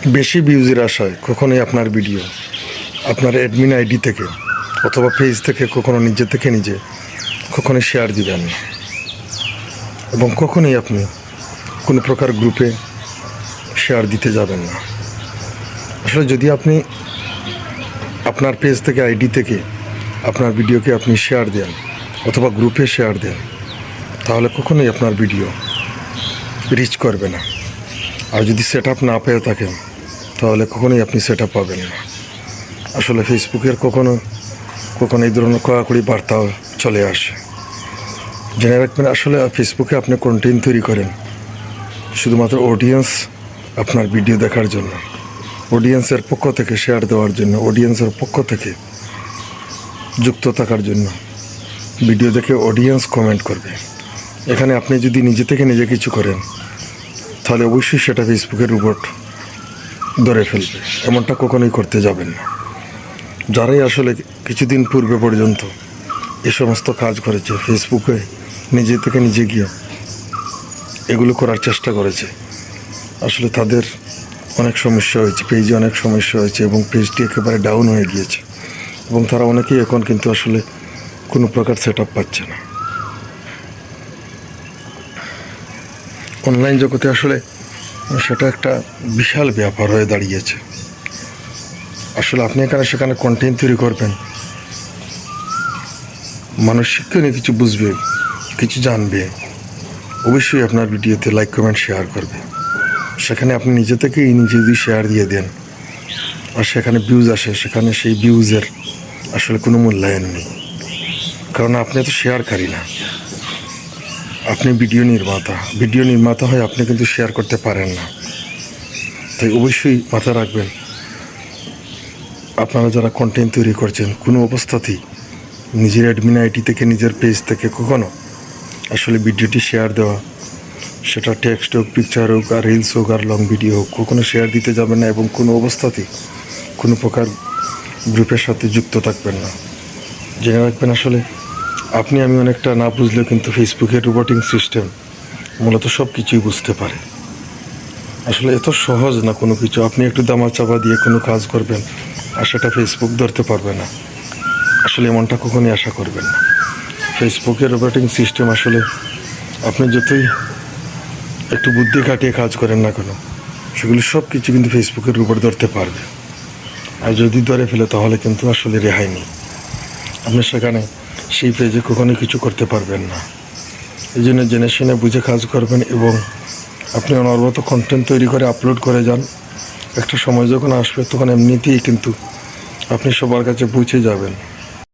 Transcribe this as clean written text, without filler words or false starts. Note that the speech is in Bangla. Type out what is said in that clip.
বেশি ভিউজের আশায় কখনোই আপনার ভিডিও আপনার অ্যাডমিন আইডি থেকে অথবা পেজ থেকে কখনো নিজে থেকে নিজে কখনোই শেয়ার দিবেন না, এবং কখনোই আপনি কোনো প্রকার গ্রুপে শেয়ার দিতে যাবেন না। আসলে যদি আপনি আপনার পেজ থেকে আইডি থেকে আপনার ভিডিওকে আপনি শেয়ার দেন অথবা গ্রুপে শেয়ার দেন, তাহলে কখনোই আপনার ভিডিও রিচ করবে না। আর যদি সেট আপ না পেয়ে থাকেন তাহলে কখনোই আপনি সেট আপ পাবেন না। আসলে ফেসবুকের কখনো এই ধরনের কড়াকড়ি বার্তাও চলে আসে। জেনে রাখবেন, আসলে ফেসবুকে আপনি কন্টেন্ট তৈরি করেন শুধুমাত্র অডিয়েন্স আপনার ভিডিও দেখার জন্য, অডিয়েন্সের পক্ষ থেকে শেয়ার দেওয়ার জন্য, অডিয়েন্সের পক্ষ থেকে যুক্ত থাকার জন্য। ভিডিও দেখে অডিয়েন্স কমেন্ট করবে। এখানে আপনি যদি নিজে থেকে নিজে কিছু করেন তাহলে অবশ্যই সেটা ফেসবুকের রোবট ধরে ফেলবে। এমনটা কখনোই করতে যাবেন না। যারাই আসলে কিছুদিন পূর্বে পর্যন্ত এ সমস্ত কাজ করেছে, ফেসবুকে নিজে থেকে নিজে গিয়ে এগুলো করার চেষ্টা করেছে, আসলে তাদের অনেক সমস্যা হয়েছে, পেজে অনেক সমস্যা হয়েছে এবং পেজটি একেবারে ডাউন হয়ে গিয়েছে, এবং তারা অনেকেই এখন কিন্তু আসলে কোনো প্রকার সেট আপ পাচ্ছে না। অনলাইন জগতে আসলে সেটা একটা বিশাল ব্যাপার হয়ে দাঁড়িয়েছে। আসলে আপনি এখানে সেখানে কন্টেন্ট তৈরি করবেন, মানুষ শিক্ষণীয় কিছু বুঝবে, কিছু জানবে, অবশ্যই আপনার ভিডিওতে লাইক কমেন্ট শেয়ার করবে। সেখানে আপনি নিজে থেকেই নিজে যদি শেয়ার দিয়ে দেন আর সেখানে ভিউজ আসে, সেখানে সেই ভিউজের আসলে কোনো মূল্যায়ন নেই, কারণ আপনি তো শেয়ারকারী না, আপনি ভিডিও নির্মাতা হয়ে আপনি কিন্তু শেয়ার করতে পারেন না। তাই অবশ্যই মাথায় রাখবেন, আপনারা যারা কন্টেন্ট তৈরি করছেন কোনো অবস্থাতেই নিজের অ্যাডমিন আইডি থেকে নিজের পেজ থেকে কখনো আসলে ভিডিওটি শেয়ার দেওয়া, সেটা টেক্সট হোক, পিকচার হোক, আর রিলস হোক, আর লং ভিডিও হোক, কখনো শেয়ার দিতে যাবেন না, এবং কোনো অবস্থাতেই কোনো প্রকার গ্রুপের সাথে যুক্ত থাকবেন না। জেনে রাখবেন, আসলে আপনি আমি অনেকটা না বুঝলেও কিন্তু ফেসবুকের রোবটিং সিস্টেম মূলত সব কিছুই বুঝতে পারে। আসলে এত সহজ না কোনো কিছু। আপনি একটু দামা চাপা দিয়ে কোনো কাজ করবেন আর সেটা ফেসবুক ধরতে পারবে না, আসলে এমনটা কখনোই আশা করবেন না। ফেসবুকের রোবটিং সিস্টেম আসলে আপনি যতই একটু বুদ্ধি খাটিয়ে কাজ করেন না কেন, সেগুলো সব কিছু কিন্তু ফেসবুকের রোবট ধরতে পারবে। আর যদি ধরে ফেলে তাহলে কিন্তু আসলে রেহাই নেই, আপনি সেখানে সেই পেজে কখনোই কিছু করতে পারবেন না। এই জন্য জেনে শুনে বুঝে কাজ করবেন, এবং আপনি অনবরত কন্টেন্ট তৈরি করে আপলোড করে যান। একটা সময় যখন আসবে তখন এমনিতেই কিন্তু আপনি সবার কাছে পৌঁছে যাবেন।